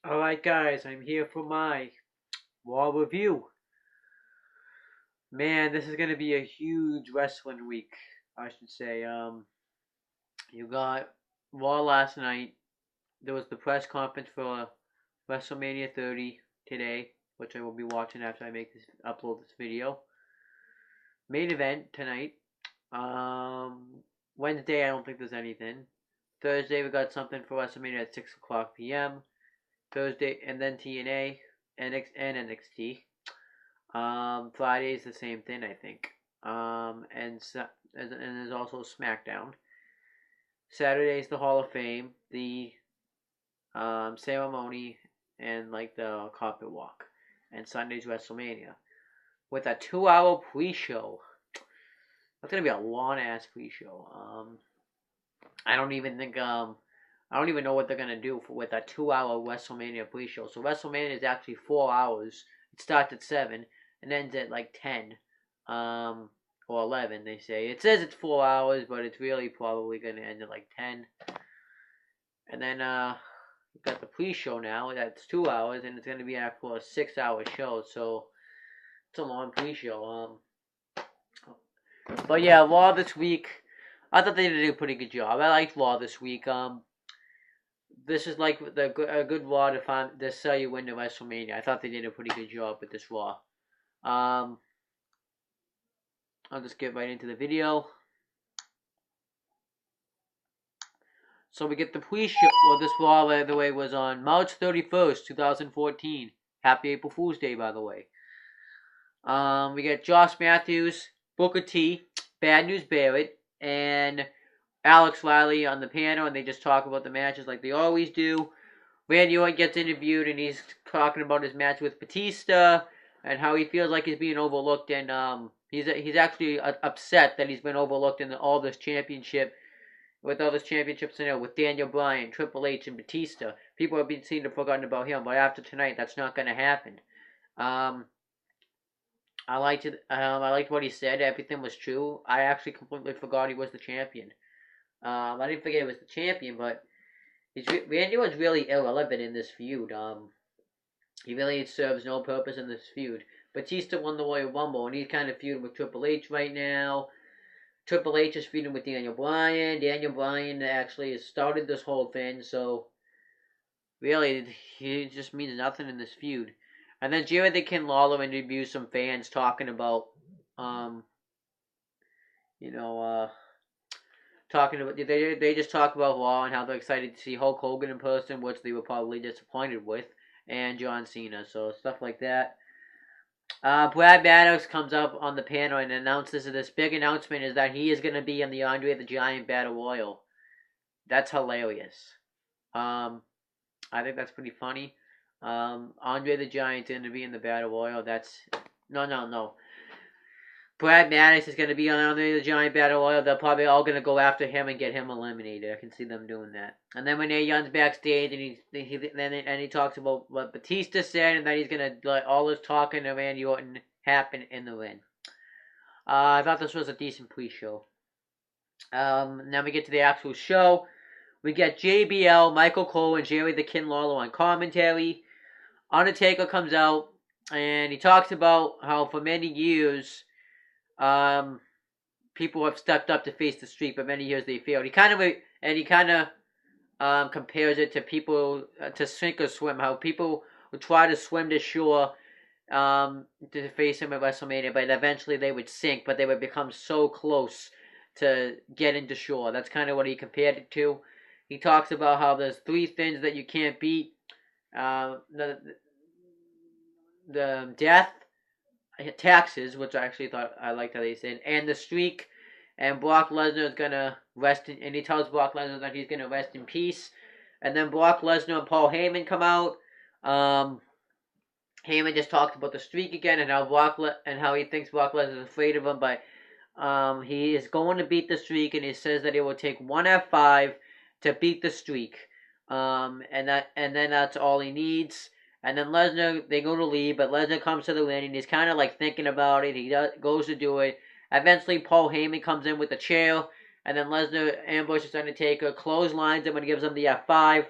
Alright guys, I'm here for my Raw review. Man, this is gonna be a huge wrestling week, I should say. You got Raw last night. There was the press conference for WrestleMania 30 today, which I will be watching after I upload this video. Main event tonight. Wednesday I don't think there's anything. Thursday we got something for WrestleMania at 6 o'clock p.m. Thursday and then TNA and NXT. Friday's the same thing, I think. And there's also SmackDown. Saturday's the Hall of Fame, the ceremony, and like the carpet walk. And Sunday's WrestleMania with a 2-hour pre-show. That's gonna be a long ass pre-show. I don't even think I don't even know what they're gonna do with a 2-hour WrestleMania pre-show. So WrestleMania is actually 4 hours. It starts at 7 and ends at like 10, or 11. They say it says it's 4 hours, but it's really probably gonna end at like 10. And then you got the pre-show now. That's 2 hours, and it's gonna be after a 6-hour show. So it's a long pre-show. But yeah, Raw this week. I thought they did a pretty good job. I liked Raw this week. This is like a good Raw to sell you into WrestleMania. I thought they did a pretty good job with this Raw. I'll just get right into the video. So we get the pre-show. Well, this Raw, by the way, was on March 31st, 2014. Happy April Fool's Day, by the way. We get Josh Matthews, Booker T, Bad News Barrett, and Alex Riley on the panel, and they just talk about the matches like they always do. Randy Orton gets interviewed, and he's talking about his match with Batista and how he feels like he's being overlooked, and he's actually upset that he's been overlooked in all this championship, with all this championships in it with Daniel Bryan, Triple H, and Batista. People have been seen to forgotten about him, but after tonight, that's not going to happen. I liked it. I liked what he said. Everything was true. I actually completely forgot he was the champion. I didn't forget he was the champion, but Randy was really irrelevant in this feud. He really serves no purpose in this feud. Batista won the Royal Rumble, and he's kind of feuding with Triple H right now. Triple H is feuding with Daniel Bryan. Daniel Bryan actually has started this whole thing, so really, he just means nothing in this feud. And then Jerry the King Lawler interviews some fans talking about, talking about they just talk about Raw and how they're excited to see Hulk Hogan in person, which they were probably disappointed with, and John Cena, so stuff like that. Brad Maddox comes up on the panel and announces this big announcement is that he is going to be in the Andre the Giant Battle Royal. That's hilarious. I think that's pretty funny. Andre the Giant's going to be in the Battle Royal. No. Brad Maddox is going to be on Andre the Giant Battle Royal. They're probably all going to go after him and get him eliminated. I can see them doing that. And then Renee Young's backstage, and he talks about what Batista said, and then he's going to let all this talking to Randy Orton happen in the ring. I thought this was a decent pre-show. Now we get to the actual show. We get JBL, Michael Cole, and Jerry the King Lawler on commentary. Undertaker comes out, and he talks about how for many years, people have stepped up to face the Streak, but many years they failed. He kind of compares it to people to sink or swim. How people would try to swim to shore to face him at WrestleMania, but eventually they would sink, but they would become so close to getting to shore. That's kind of what he compared it to. He talks about how there's 3 things that you can't beat: the death, taxes, which I actually thought I liked how they said, and the Streak. And Brock Lesnar is gonna rest and he tells Brock Lesnar that he's gonna rest in peace. And then Brock Lesnar and Paul Heyman come out. Heyman just talked about the Streak again and how he thinks Brock Lesnar is afraid of him, but he is going to beat the Streak, and he says that it will take 1 F5 to beat the Streak. And then that's all he needs. And then Lesnar, they go to leave, but Lesnar comes to the ring, and he's kind of like thinking about it. He goes to do it. Eventually, Paul Heyman comes in with the chair, and then Lesnar ambushes Undertaker, clotheslines him, and gives him the F5.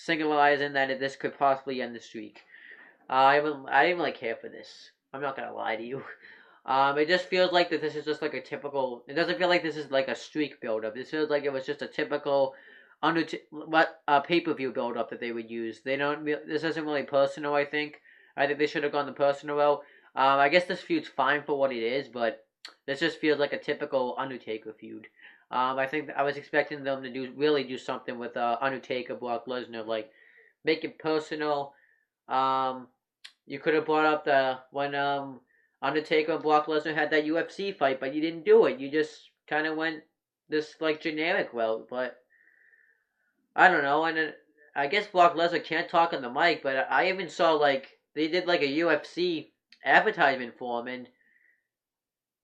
signalizing that this could possibly end the streak. I didn't really care for this. I'm not gonna lie to you. It just feels like that this is just like a typical. It doesn't feel like this is like a streak build-up. This feels like it was just a typical pay-per-view build-up that they would use. They don't. This isn't really personal. I think they should have gone the personal route. I guess this feud's fine for what it is, but this just feels like a typical Undertaker feud. I think I was expecting them to really do something with Undertaker, Brock Lesnar, like make it personal. You could have brought up when Undertaker and Brock Lesnar had that UFC fight, but you didn't do it. You just kind of went this like generic route. But I don't know. And then, I guess Brock Lesnar can't talk on the mic, but I even saw like they did like a UFC advertisement for him, and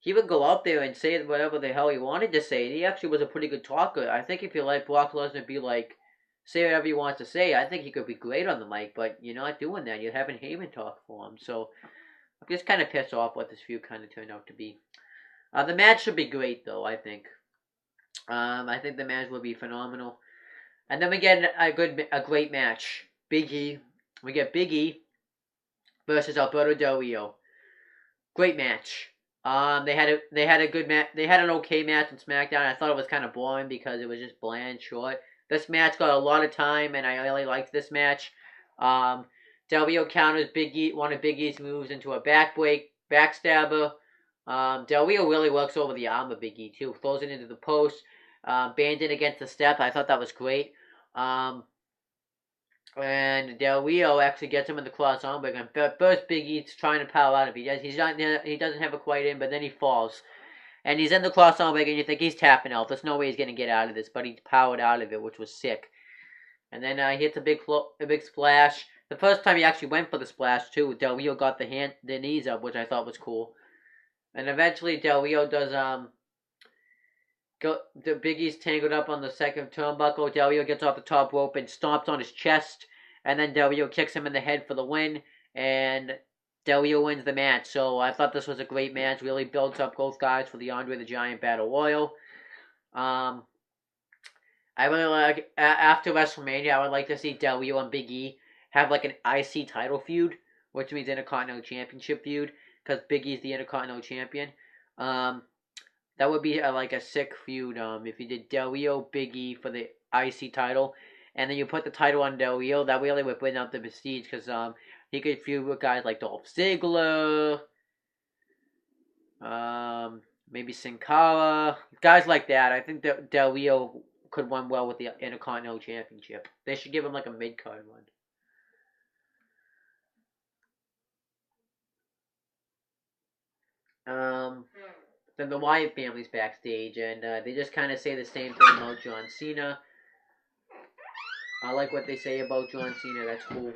he would go out there and say whatever the hell he wanted to say. And he actually was a pretty good talker. I think if you let Brock Lesnar be like say whatever he wants to say, I think he could be great on the mic. But you're not doing that. You're having Heyman talk for him. So I'm just kind of pissed off what this feud kind of turned out to be. The match should be great though. I think the match will be phenomenal. And then we get a great match. Big E. We get Big E versus Alberto Del Rio. Great match. They had a good match. They had an okay match in SmackDown. I thought it was kind of boring because it was just bland, short. This match got a lot of time, and I really liked this match. Del Rio counters one of Big E's moves into a backstabber. Del Rio really works over the arm of Big E too. Throws it into the post. Banded against the step. I thought that was great. And Del Rio actually gets him in the cross arm breaker. But first, Big E's trying to power out of it. He doesn't have it quite in, but then he falls. And he's in the cross arm breaker, and you think he's tapping out. There's no way he's going to get out of this, but he powered out of it, which was sick. And then he hits a big splash. The first time he actually went for the splash, too, Del Rio got the knees up, which I thought was cool. And eventually, Del Rio does, the Big E's tangled up on the second turnbuckle. Del Rio gets off the top rope and stomps on his chest. And then Del Rio kicks him in the head for the win. And Del Rio wins the match. So I thought this was a great match. Really builds up both guys for the Andre the Giant Battle Royal. I really like, after WrestleMania, I would like to see Del Rio and Big E have like an IC title feud, which means Intercontinental Championship feud, because Big E's the Intercontinental Champion. That would be like a sick feud if you did Del Rio, Big E for the IC title, and then you put the title on Del Rio. That really would bring up the prestige, because he could feud with guys like Dolph Ziggler, maybe Sin Cara, guys like that. I think that Del Rio could run well with the Intercontinental Championship. They should give him like a mid-card run. Then the Wyatt family's backstage, and they just kind of say the same thing about John Cena. I like what they say about John Cena. That's cool.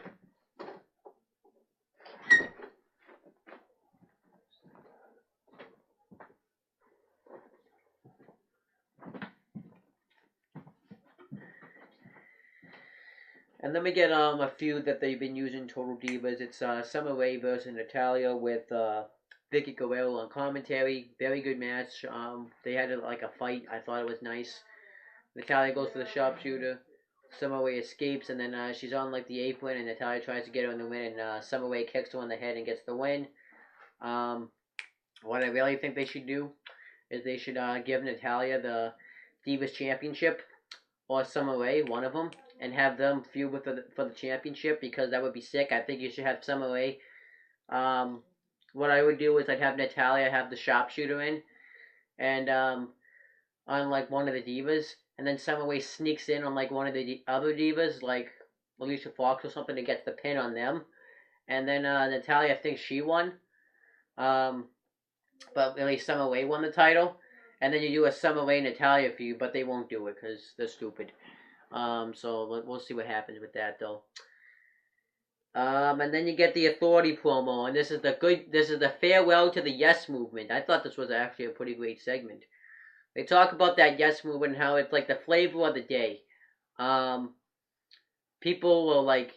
And then we get a feud that they've been using Total Divas. It's Summer Rae versus Natalya with Vicky Guerrero on commentary. Very good match. They had like a fight. I thought it was nice. Natalya goes for the sharpshooter. Summer Rae escapes, and then she's on like the apron, and Natalya tries to get her in the win, and Summer Rae kicks her on the head and gets the win. What I really think they should do is they should give Natalya the Divas Championship, or Summer Rae, one of them, and have them feud for the championship, because that would be sick. I think you should have Summer Rae. What I would do is I'd have Natalya have the sharpshooter in, and on like one of the divas, and then Summer Rae sneaks in on like one of the other divas, like Alicia Fox or something, to get the pin on them, and then Natalya thinks she won, but really Summer Rae won the title, and then you do a Summer Rae Natalya feud, but they won't do it because they're stupid. So we'll see what happens with that though. And then you get the Authority promo, and this is the farewell to the Yes movement. I thought this was actually a pretty great segment. They talk about that Yes movement and how it's like the flavor of the day. People will like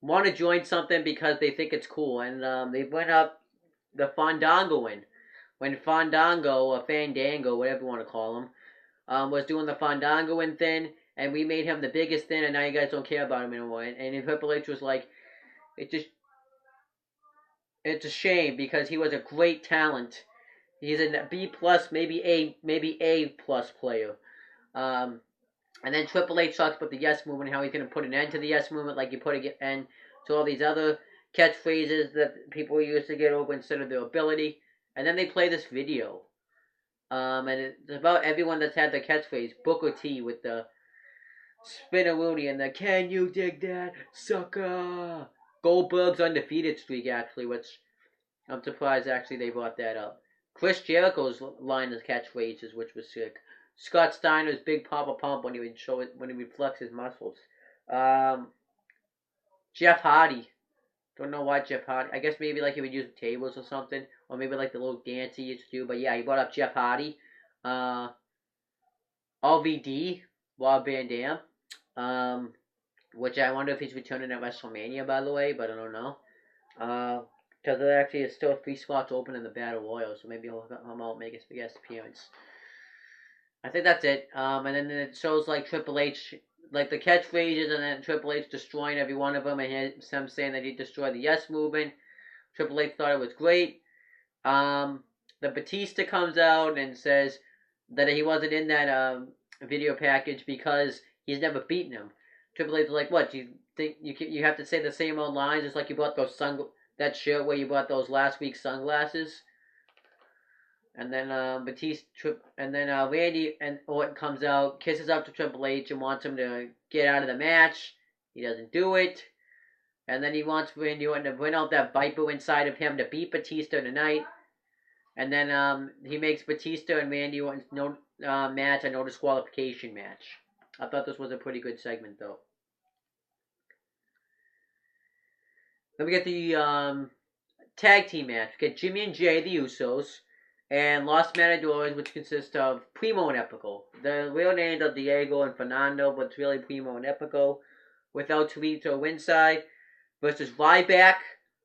want to join something because they think it's cool, and they went up the Fandangoing. When Fandango or Fandango, whatever you want to call him, was doing the Fandangoing thing, and we made him the biggest thing, and now you guys don't care about him anymore. And Triple H was like, it just it's a shame because he was a great talent. He's a B plus, maybe A plus player. Um, and then Triple H talks about the Yes Movement, how he's going to put an end to the Yes Movement, like you put an end to all these other catchphrases that people used to get over instead of their ability. And then they play this video. And it's about everyone that's had the catchphrase. Booker T with the Spinneroonie and the "Can you dig that, sucker?" Goldberg's undefeated streak, actually, which I'm surprised actually they brought that up. Chris Jericho's line of catchphrases, which was sick. Scott Steiner's "Big Papa Pump" when he would show it, when he would flex his muscles. Jeff Hardy. Don't know why Jeff Hardy. I guess maybe like he would use tables or something, or maybe like the little dance he used to do. But yeah, he brought up Jeff Hardy. RVD, Rob Van Dam. Which I wonder if he's returning at WrestleMania, by the way, but I don't know. Because there actually is still 3 spots open in the Battle Royal, so maybe he'll come out and make his guest appearance. I think that's it. And then it shows like Triple H, like the catchphrases, and then Triple H destroying every one of them, and him saying that he destroyed the Yes Movement. Triple H thought it was great. The Batista comes out and says that he wasn't in that video package because he's never beaten him. Triple H was like, "What? You think you have to say the same old lines? Just like you bought those that shirt where you bought those last week's sunglasses." And then Randy and Orton comes out, kisses up to Triple H, and wants him to get out of the match. He doesn't do it, and then he wants Randy Orton to bring out that Viper inside of him to beat Batista tonight. And then he makes Batista and Randy Orton's match a no disqualification match. I thought this was a pretty good segment, though. Then we get the tag team match. We get Jimmy and Jay, the Usos, and Los Matadores, which consists of Primo and Epico. The real names are Diego and Fernando, but it's really Primo and Epico. Without Torito ringside, versus Ryback,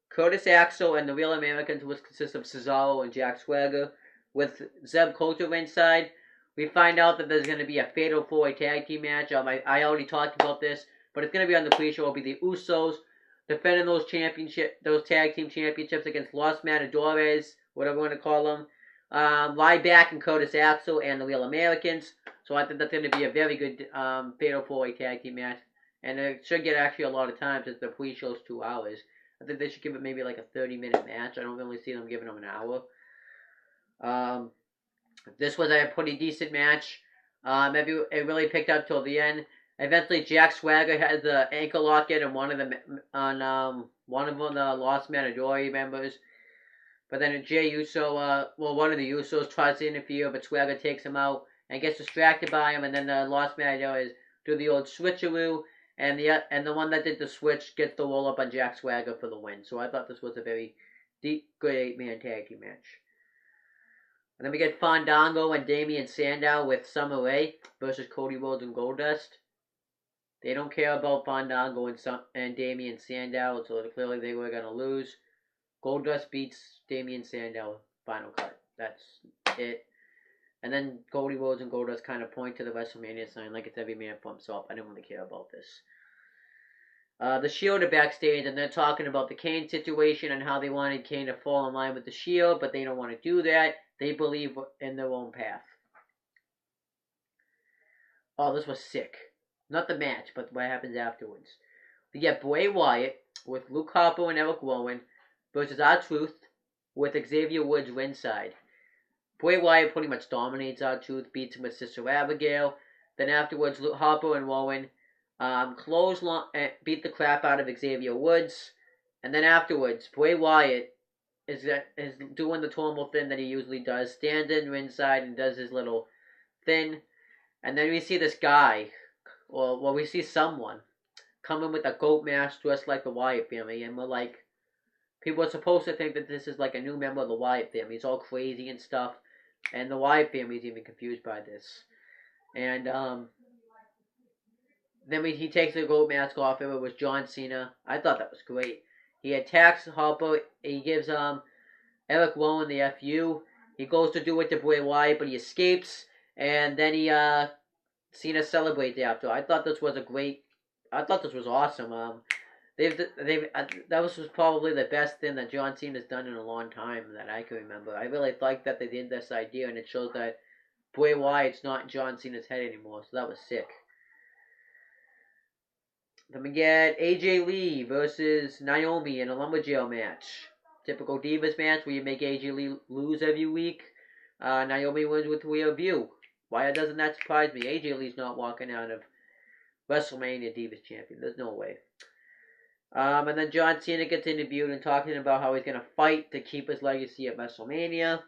Curtis Axel, and the Real Americans, which consists of Cesaro and Jack Swagger. With Zeb Coulter ringside, we find out that there's going to be a Fatal 4-Way tag team match. I already talked about this, but it's going to be on the pre-show. It'll be the Usos defending those tag team championships against Los Matadores, whatever you want to call them. Ryback and Curtis Axel and the Real Americans. So I think that's going to be a very good Fatal 4-Way tag team match. And it should get actually a lot of time since the pre-show's 2 hours. I think they should give it maybe like a 30-minute match. I don't really see them giving them an hour. This was a pretty decent match. It really picked up till the end. Eventually, Jack Swagger had the ankle locket on one of the Los Matador members. But then Jay Uso, one of the Usos tries to interfere, but Swagger takes him out and gets distracted by him. And then the Los Matadors do the old switcheroo, and the one that did the switch gets the roll up on Jack Swagger for the win. So I thought this was a very good 8-man tag team match. And then we get Fandango and Damian Sandow with Summer Rae versus Cody Rhodes and Goldust. They don't care about Fandango and Damian Sandow, so clearly they were going to lose. Goldust beats Damian Sandow, final cut. That's it. And then Cody Rhodes and Goldust kind of point to the WrestleMania sign like it's every man for himself. I didn't really care about this. The Shield are backstage, and they're talking about the Kane situation and how they wanted Kane to fall in line with the Shield, but they don't want to do that. They believe in their own path. Oh, this was sick. Not the match, but what happens afterwards. We get Bray Wyatt with Luke Harper and Eric Rowan versus R-Truth with Xavier Woods ringside. Bray Wyatt pretty much dominates R-Truth, beats him with Sister Abigail. Then afterwards, Harper and Rowan beat the crap out of Xavier Woods. And then afterwards, Bray Wyatt is doing the normal thing that he usually does, stands in ringside and does his little thing. And then we see this guy, we see someone coming with a goat mask dressed like the Wyatt family, and we're like, people are supposed to think that this is like a new member of the Wyatt family. He's all crazy and stuff, and the Wyatt family is even confused by this. And then he takes the goat mask off. It was John Cena. I thought that was great. He attacks Harper. He gives Eric Rowan the FU. He goes to do it to Bray Wyatt, but he escapes. And then he Cena celebrates after. I thought this was awesome. That was probably the best thing that John Cena's done in a long time that I can remember. I really like that they did this idea, and it shows that Bray Wyatt's not in John Cena's head anymore. So that was sick. Then we get AJ Lee versus Naomi in a Lumberjail match. Typical Divas match where you make AJ Lee lose every week. Naomi wins with rear view. Why doesn't that surprise me? AJ Lee's not walking out of WrestleMania Divas champion. There's no way. And then John Cena gets interviewed and talking about how he's going to fight to keep his legacy at WrestleMania.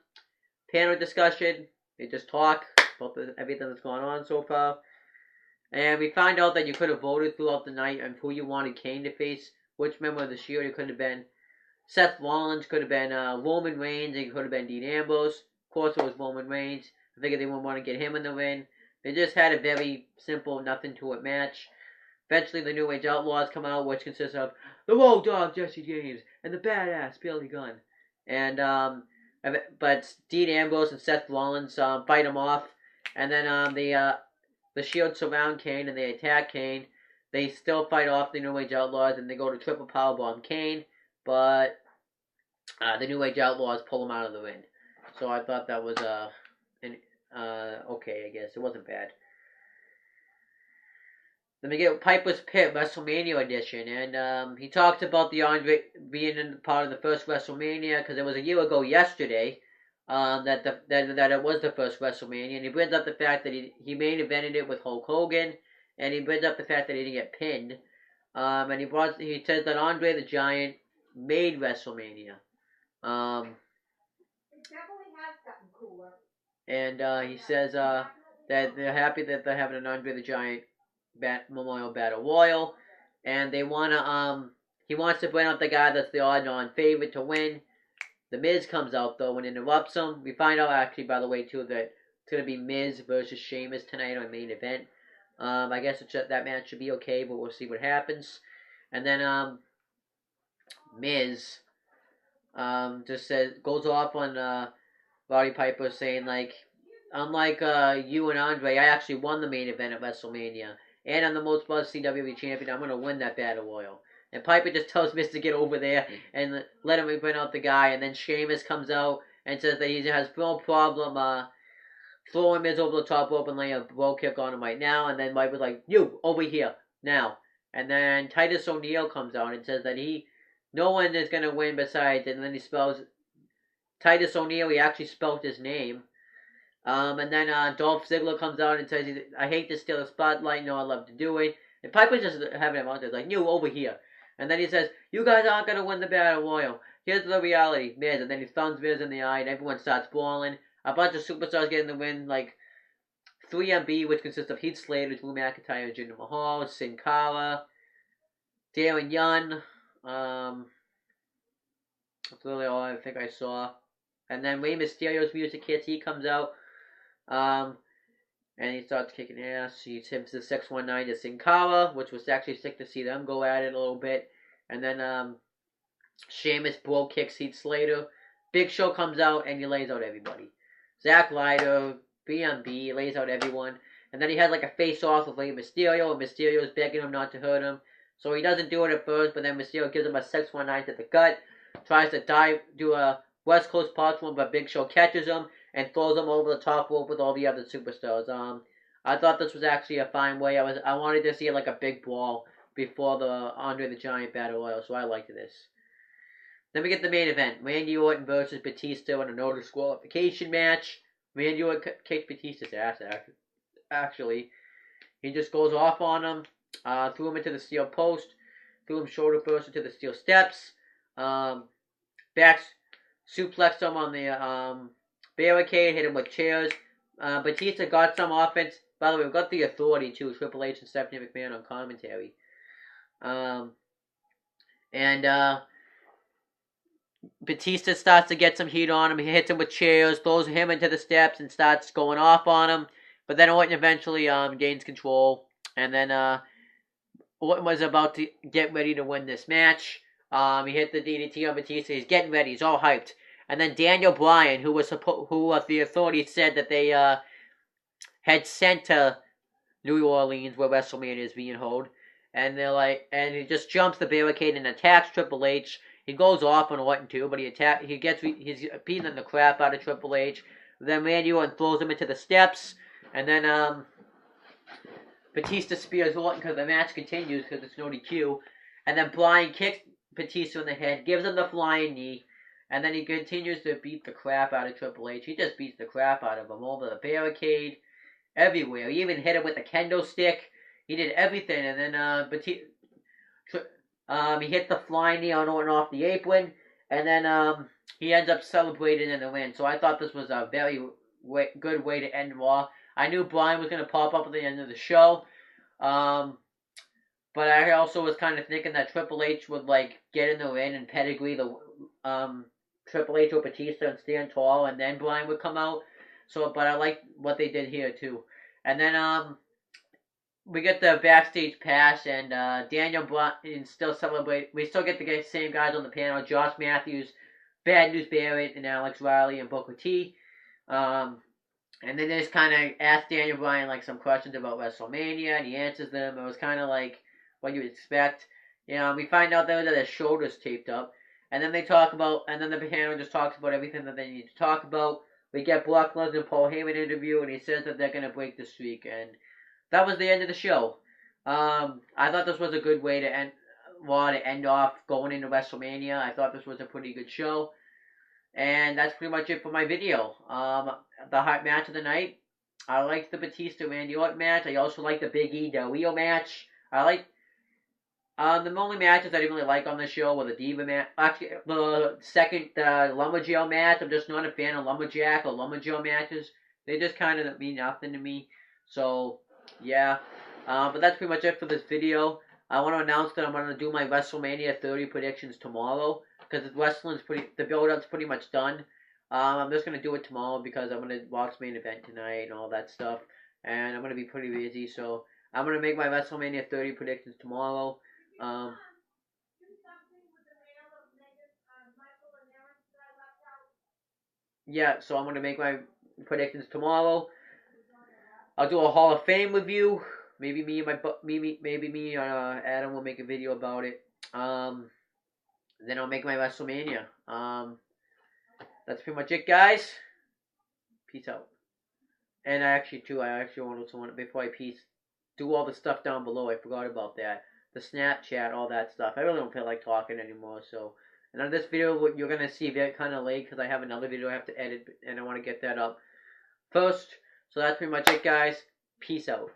Panel discussion. They just talk about everything that's going on so far. And we find out that you could have voted throughout the night on who you wanted Kane to face. Which member of the Shield. It could have been Seth Rollins, could have been Roman Reigns, and it could have been Dean Ambrose. Of course, it was Roman Reigns. I figured they wouldn't want to get him in the ring. They just had a very simple, nothing-to-it match. Eventually, the New Age Outlaws come out, which consists of the Road Dogg, Jesse James, and the Badass, Billy Gunn. And, but Dean Ambrose and Seth Rollins fight him off. And then the Shield surround Kane, and they attack Kane. They still fight off the New Age Outlaws, and they go to triple powerbomb Kane. But the New Age Outlaws pull him out of the ring. So I thought that was okay, I guess. It wasn't bad. Then we get Piper's Pit WrestleMania edition, and he talked about the Andre being in part of the first WrestleMania because it was a year ago yesterday that it was the first WrestleMania, and he brings up the fact that he main evented it with Hulk Hogan, and he brings up the fact that he didn't get pinned, and he says that Andre the Giant made WrestleMania. It definitely has gotten cooler. And he says that they're happy that they're having an Andre the Giant Memorial Battle Royal, and they wanna he wants to bring out the guy that's the odd-on favorite to win. The Miz comes out though and interrupts him. We find out actually, by the way, too, that it's gonna be Miz versus Sheamus tonight on main event. I guess that match should be okay, but we'll see what happens. And then Miz just goes off on Roddy Piper saying like, unlike you and Andre, I actually won the main event at WrestleMania. And I'm the most buzzed CWE champion. I'm going to win that battle royal. And Piper just tells Miz to get over there and let him bring out the guy. And then Sheamus comes out and says that he has no problem throwing Miz over the top rope and laying a blow kick on him right now. And then Piper's like, you, over here, now. And then Titus O'Neil comes out and says that no one is going to win besides. And then he spells Titus O'Neil. He actually spelled his name. And then Dolph Ziggler comes out and says, I hate to steal the spotlight, no, I love to do it. And Piper's just having him out there, like, you, over here. And then he says, you guys aren't going to win the Battle Royal. Here's the reality, Miz. And then he thumbs Miz in the eye, and everyone starts brawling. A bunch of superstars get in the win, like 3MB, which consists of Heath Slater, Drew McIntyre, Jinder Mahal, Sin Cara, Darren Young. That's really all I think I saw. And then Rey Mysterio's music hits, he comes out. And he starts kicking ass. He hits the 619 to Sin Cara, which was actually sick to see them go at it a little bit. And then Sheamus bro kicks Heath Slater. Big Show comes out and he lays out everybody. Zack Ryder, BMB, lays out everyone. And then he has like a face-off with Rey Mysterio, and Mysterio's begging him not to hurt him. So he doesn't do it at first, but then Mysterio gives him a 619 to the gut. Tries to do a West Coast Pop one, but Big Show catches him and throws him over the top rope with all the other superstars. I thought this was actually a fine way. I wanted to see like a big brawl before the Andre the Giant Battle Royal, so I liked this. Then we get the main event: Randy Orton versus Batista in a no disqualification match. Randy Orton kicked Batista's ass. Actually, he just goes off on him, threw him into the steel post, threw him shoulder first into the steel steps, back suplexed him on the barricade, hit him with chairs. Batista got some offense. By the way, we got the Authority too, Triple H and Stephanie McMahon on commentary. Batista starts to get some heat on him. He hits him with chairs, throws him into the steps, and starts going off on him. But then Orton eventually gains control. And then Orton was about to get ready to win this match. He hit the DDT on Batista. He's getting ready. He's all hyped. And then Daniel Bryan, who the Authority said that they had sent to New Orleans, where WrestleMania is being held. And they're like, and he just jumps the barricade and attacks Triple H. He goes off on Orton too, but he's beating the crap out of Triple H. Then Randy Orton throws him into the steps, and then Batista spears Orton because the match continues because it's no DQ. And then Bryan kicks Batista in the head, gives him the flying knee, and then he continues to beat the crap out of Triple H. He just beats the crap out of him over the barricade, everywhere. He even hit him with a kendo stick. He did everything, and then he hit the flying knee on Orton off the apron, and then he ends up celebrating in the win. So I thought this was a very good way to end Raw. I knew Bryan was going to pop up at the end of the show, but I also was kind of thinking that Triple H would like get in the ring and pedigree the Triple H or Batista and stand tall, and then Bryan would come out. So, but I like what they did here too. And then we get the backstage pass, and Daniel Bryan still celebrate. We still get the same guys on the panel: Josh Matthews, Bad News Barrett, and Alex Riley and Booker T. And then they just kind of ask Daniel Bryan like some questions about WrestleMania, and he answers them. It was kind of like what you would expect. We find out though that his shoulder's taped up, and then they talk about, and then the panel just talks about everything that they need to talk about. We get Brock Lesnar and Paul Heyman interview, and he says that they're gonna break the streak, and that was the end of the show. I thought this was a good way to end Raw to end off going into WrestleMania. I thought this was a pretty good show. And that's pretty much it for my video. The hot match of the night. I liked the Batista Randy Orton match. I also liked the Big E Del Rio match. I like the only matches I didn't really like on the show were the Diva match. Actually, the Lumberjack match. I'm just not a fan of Lumberjack or Lumberjack matches. They just kind of mean nothing to me. So yeah. But that's pretty much it for this video. I want to announce that I'm going to do my WrestleMania 30 predictions tomorrow. Because the build-up's pretty much done. I'm just going to do it tomorrow because I'm going to watch main event tonight and all that stuff. And I'm going to be pretty busy, so I'm going to make my WrestleMania 30 predictions tomorrow. Yeah, so I'm going to make my predictions tomorrow. I'll do a Hall of Fame review. Maybe me and Adam will make a video about it. Then I'll make my WrestleMania. That's pretty much it, guys. Peace out. And I actually want to, before I peace, do all the stuff down below. I forgot about that. The Snapchat, all that stuff. I really don't feel like talking anymore. So, and on this video, you're going to see it kind of late because I have another video I have to edit, and I want to get that up first. So that's pretty much it, guys. Peace out.